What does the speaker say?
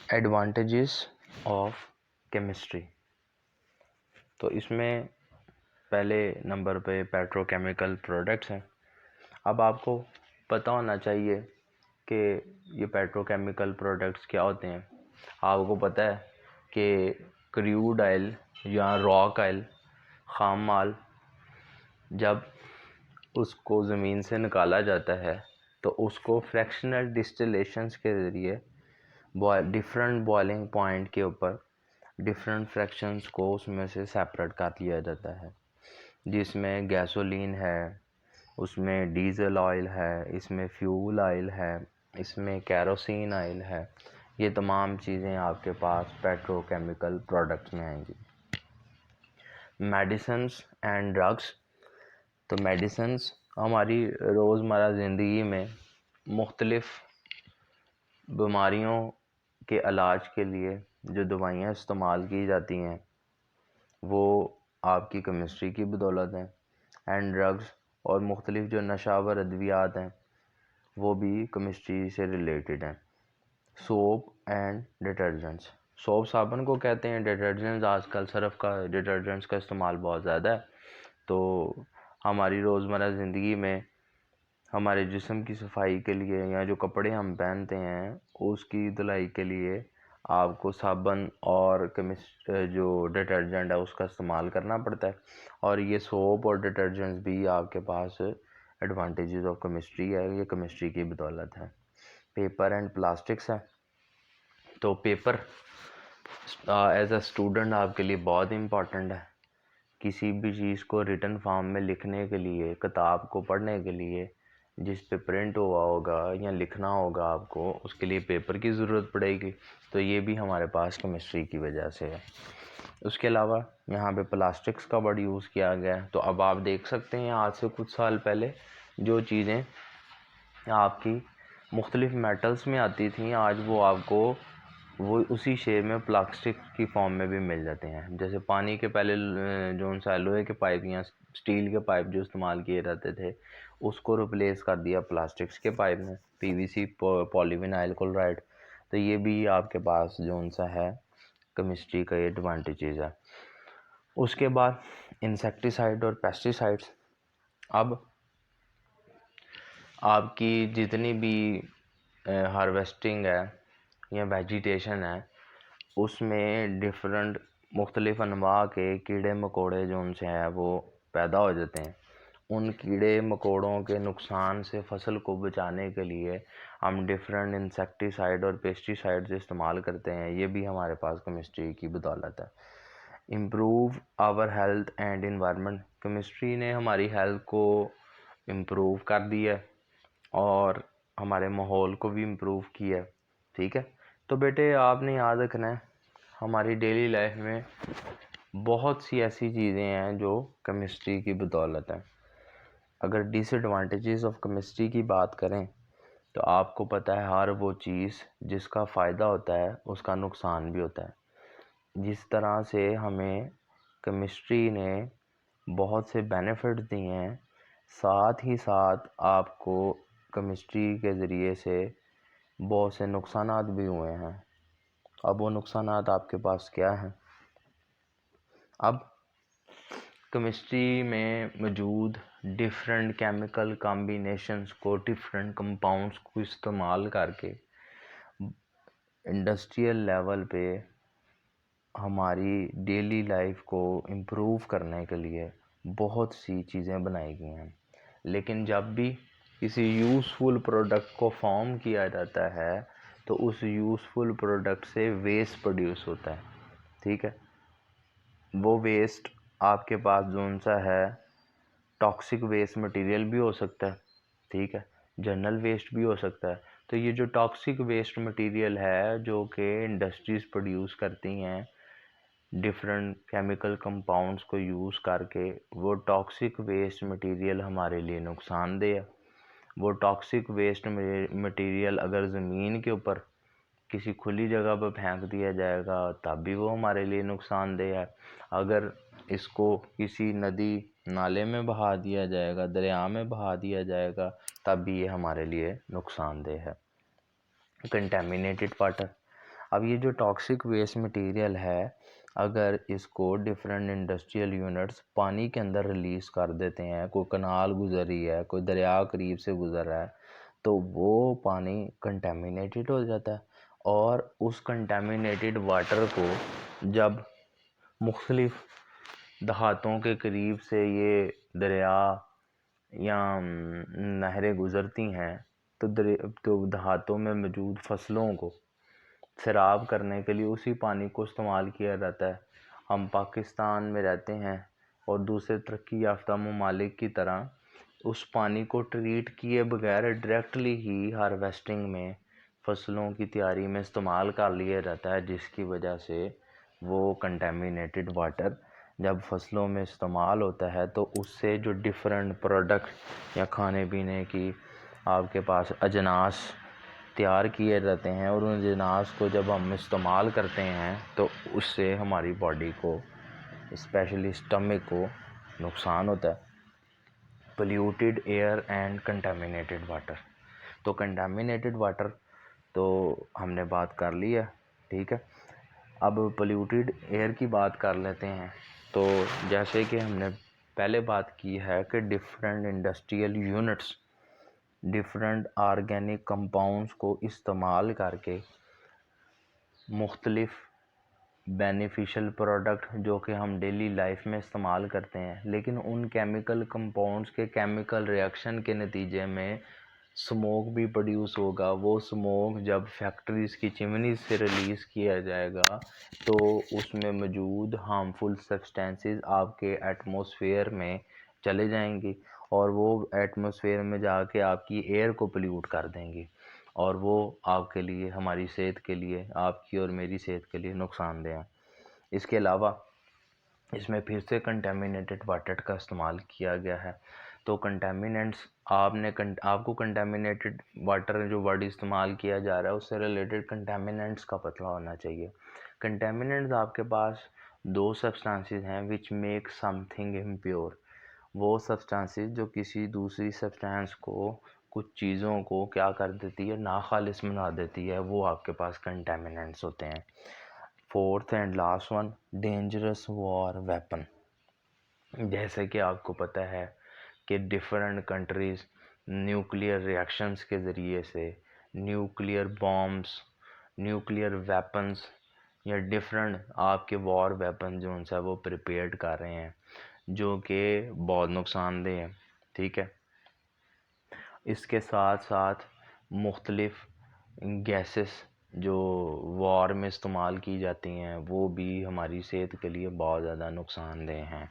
Advantages of chemistry. तो इसमें पहले नंबर पे पेट्रोकेमिकल प्रोडक्ट्स हैं। अब आपको पता होना चाहिए कि ये पेट्रोकेमिकल प्रोडक्ट्स क्या होते हैं। आपको पता है कि क्रूड ऑयल या रॉक ऑयल, खाम माल, जब उसको ज़मीन से निकाला जाता है तो उसको फ्रैक्शनल डिस्टिलेशंस के ज़रिए डिफरेंट बॉइलिंग पॉइंट के ऊपर डिफरेंट फ्रैक्शंस को उसमें से सेपरेट कर लिया जाता है, जिसमें गैसोलीन है, उसमें डीजल ऑयल है, इसमें फ्यूल ऑयल है, इसमें कैरोसिन ऑयल है। ये तमाम चीज़ें आपके पास पेट्रोकेमिकल प्रोडक्ट्स में आएंगी। Medicines and drugs. तो मेडिसिन्स हमारी रोज़मर्रा ज़िंदगी में मुख्तलिफ़ बीमारियों के इलाज के लिए जो दवाइयाँ इस्तेमाल की जाती हैं वो आपकी केमिस्ट्री की बदौलत हैं। एंड ड्रग्स और मुख्तलिफ़ जो नशावर अद्वियात हैं वो भी केमिस्ट्री से रिलेटेड हैं। Soap and detergents. सोप साबुन को कहते हैं, डिटर्जेंट्स आजकल सर्फ का डिटर्जेंट्स का इस्तेमाल बहुत ज़्यादा है। तो हमारी रोज़मर्रा ज़िंदगी में हमारे जिस्म की सफाई के लिए या जो कपड़े हम पहनते हैं उसकी धुलाई के लिए आपको साबुन और जो डिटर्जेंट है उसका इस्तेमाल करना पड़ता है। और ये सोप और डिटर्जेंट्स भी आपके पास एडवांटेजेस ऑफ केमिस्ट्री है, ये केमिस्ट्री की बदौलत है। पेपर एंड प्लास्टिक्स है। तो पेपर एज अ स्टूडेंट आपके लिए बहुत इम्पॉर्टेंट है। किसी भी चीज़ को रिटन फॉर्म में लिखने के लिए, किताब को पढ़ने के लिए जिस पे प्रिंट हुआ होगा या लिखना होगा आपको, उसके लिए पेपर की ज़रूरत पड़ेगी। तो ये भी हमारे पास केमिस्ट्री की वजह से है। उसके अलावा यहाँ पे प्लास्टिक्स का बड़ा यूज़ किया गया है। तो अब आप देख सकते हैं आज से कुछ साल पहले जो चीज़ें आपकी मुख्तलिफ़ मेटल्स में आती थी, आज वो आपको वो उसी शेप में प्लास्टिक की फॉर्म में भी मिल जाते हैं। जैसे पानी के पहले जो सा लोहे के पाइप या स्टील के पाइप जो इस्तेमाल किए जाते थे उसको रिप्लेस कर दिया प्लास्टिक्स के पाइप में, पीवीसी पॉलीविनाइल क्लोराइड। तो ये भी आपके पास जो सा है केमिस्ट्री का एडवांटेजेस है। उसके बाद इंसेक्टिसाइड और पेस्टिसाइड्स। अब आपकी जितनी भी हार्वेस्टिंग है या वेजिटेशन है उसमें डिफरेंट मुख्तलिफ़ अनवा के कीड़े मकोड़े जो उनसे हैं वो पैदा हो जाते हैं। उन कीड़े मकोड़ों के नुकसान से फसल को बचाने के लिए हम डिफरेंट इंसेक्टिसाइड और पेस्टिसाइड्स इस्तेमाल करते हैं। ये भी हमारे पास केमिस्ट्री की बदौलत है। Improve our health and environment. Chemistry ने हमारी हेल्थ को इम्प्रूव कर दिया और हमारे माहौल को भी इम्प्रूव किया। ठीक है। तो बेटे आपने याद रखना है हमारी डेली लाइफ में बहुत सी ऐसी चीज़ें हैं जो केमिस्ट्री की बदौलत हैं। अगर डिसएडवांटेजेस ऑफ केमिस्ट्री की बात करें तो आपको पता है हर वो चीज़ जिसका फ़ायदा होता है उसका नुकसान भी होता है। जिस तरह से हमें केमिस्ट्री ने बहुत से बेनिफिट्स दिए हैं, साथ ही साथ आपको केमिस्ट्री के ज़रिए से बहुत से नुकसानात भी हुए हैं। अब वो नुकसानात आपके पास क्या हैं? अब केमिस्ट्री में मौजूद डिफरेंट केमिकल कॉम्बिनेशंस को, डिफरेंट कंपाउंड्स को इस्तेमाल करके इंडस्ट्रियल लेवल पे हमारी डेली लाइफ को इम्प्रूव करने के लिए बहुत सी चीज़ें बनाई गई हैं। लेकिन जब भी किसी यूज़फुल प्रोडक्ट को फॉर्म किया जाता है तो उस यूज़फुल प्रोडक्ट से वेस्ट प्रोड्यूस होता है। ठीक है। वो वेस्ट आपके पास जोन सा है टॉक्सिक वेस्ट मटेरियल भी हो सकता है। ठीक है। जनरल वेस्ट भी हो सकता है। तो ये जो टॉक्सिक वेस्ट मटेरियल है जो कि इंडस्ट्रीज़ प्रोड्यूस करती हैं डिफरेंट केमिकल कंपाउंड्स को यूज़ करके, वो टॉक्सिक वेस्ट मटेरियल हमारे लिए नुकसानदेह है। वो टॉक्सिक वेस्ट मटेरियल अगर ज़मीन के ऊपर किसी खुली जगह पर फेंक दिया जाएगा तब भी वो हमारे लिए नुकसानदेह है। अगर इसको किसी नदी नाले में बहा दिया जाएगा, दरिया में बहा दिया जाएगा, तब भी ये हमारे लिए नुकसानदेह है। Contaminated water. अब ये जो टॉक्सिक वेस्ट मटेरियल है, अगर इसको डिफरेंट इंडस्ट्रियल यूनिट्स पानी के अंदर रिलीज़ कर देते हैं, कोई कनाल गुजर रही है, कोई दरिया करीब से गुजर रहा है, तो वो पानी कंटेमिनेटेड हो जाता है। और उस कंटेमिनेटेड वाटर को जब मुख्तलिफ दहातों के करीब से ये दरिया या नहरें गुज़रती हैं, तो दहातों में मौजूद फसलों को सैराब करने के लिए उसी पानी को इस्तेमाल किया जाता है। हम पाकिस्तान में रहते हैं और दूसरे तरक्की याफ्ता ममालिक की तरह उस पानी को ट्रीट किए बगैर डायरेक्टली ही हार्वेस्टिंग में फसलों की तैयारी में इस्तेमाल कर लिया जाता है, जिसकी वजह से वो कंटेमिनेटेड वाटर जब फसलों में इस्तेमाल होता है तो उससे जो डिफरेंट प्रोडक्ट या खाने पीने की आपके पास अजनास तैयार किए जाते हैं, और उन अजनास को जब हम इस्तेमाल करते हैं तो उससे हमारी बॉडी को, स्पेशली स्टमक को नुकसान होता है। Polluted air and contaminated water. तो कंटामिनेटेड वाटर तो हमने बात कर ली है, ठीक है। अब पोल्यूटेड एयर की बात कर लेते हैं। तो जैसे कि हमने पहले बात की है कि different industrial units different organic compounds को इस्तेमाल करके मुख्तलिफ बेनिफिशियल प्रोडक्ट जो कि हम डेली लाइफ में इस्तेमाल करते हैं, लेकिन उन केमिकल कंपाउंड्स के केमिकल रिएक्शन के नतीजे में स्मोक भी प्रोड्यूस होगा। वो स्मोक जब फैक्ट्रीज़ की चिमनीज से रिलीज़ किया जाएगा तो उसमें मौजूद हार्मफुल सब्सटेंसेस आपके एटमॉस्फेयर में चले जाएंगी और वो एटमॉस्फेयर में जाके आपकी एयर को पोल्यूट कर देंगी, और वो आपके लिए, हमारी सेहत के लिए, आपकी और मेरी सेहत के लिए नुकसानदेह है। इसके अलावा इसमें फिर से कंटेमिनेटेड वाटर का इस्तेमाल किया गया है। तो कंटेमिनेंट्स आपको कंटेमिनेटेड वाटर जो वर्ड इस्तेमाल किया जा रहा है उससे रिलेटेड कंटेमिनेंट्स का पता होना चाहिए। कंटेमिनेंट्स आपके पास दो सब्सटेंसेस हैं विच मेक समथिंग इम्प्योर। वो सब्सटेंसेस जो किसी दूसरी सब्सटेंस को, कुछ चीज़ों को क्या कर देती है, नाखालिस बना देती है, वो आपके पास कंटेमिनेंट्स होते हैं। Fourth and last one, dangerous war weapon. जैसे कि आपको पता है कि डिफरेंट कंट्रीज़ न्यूक्लियर रिएक्शंस के ज़रिए से न्यूक्लियर बॉम्ब्स, न्यूक्लियर वेपन्स या डिफरेंट आपके वॉर वेपन जो उनसे वो प्रिपेयर कर रहे हैं, जो कि बहुत नुकसानदेह है, ठीक है। इसके साथ साथ मुख्तलिफ गैसेस जो वॉर में इस्तेमाल की जाती हैं वो भी हमारी सेहत के लिए बहुत ज़्यादा नुकसानदेह हैं।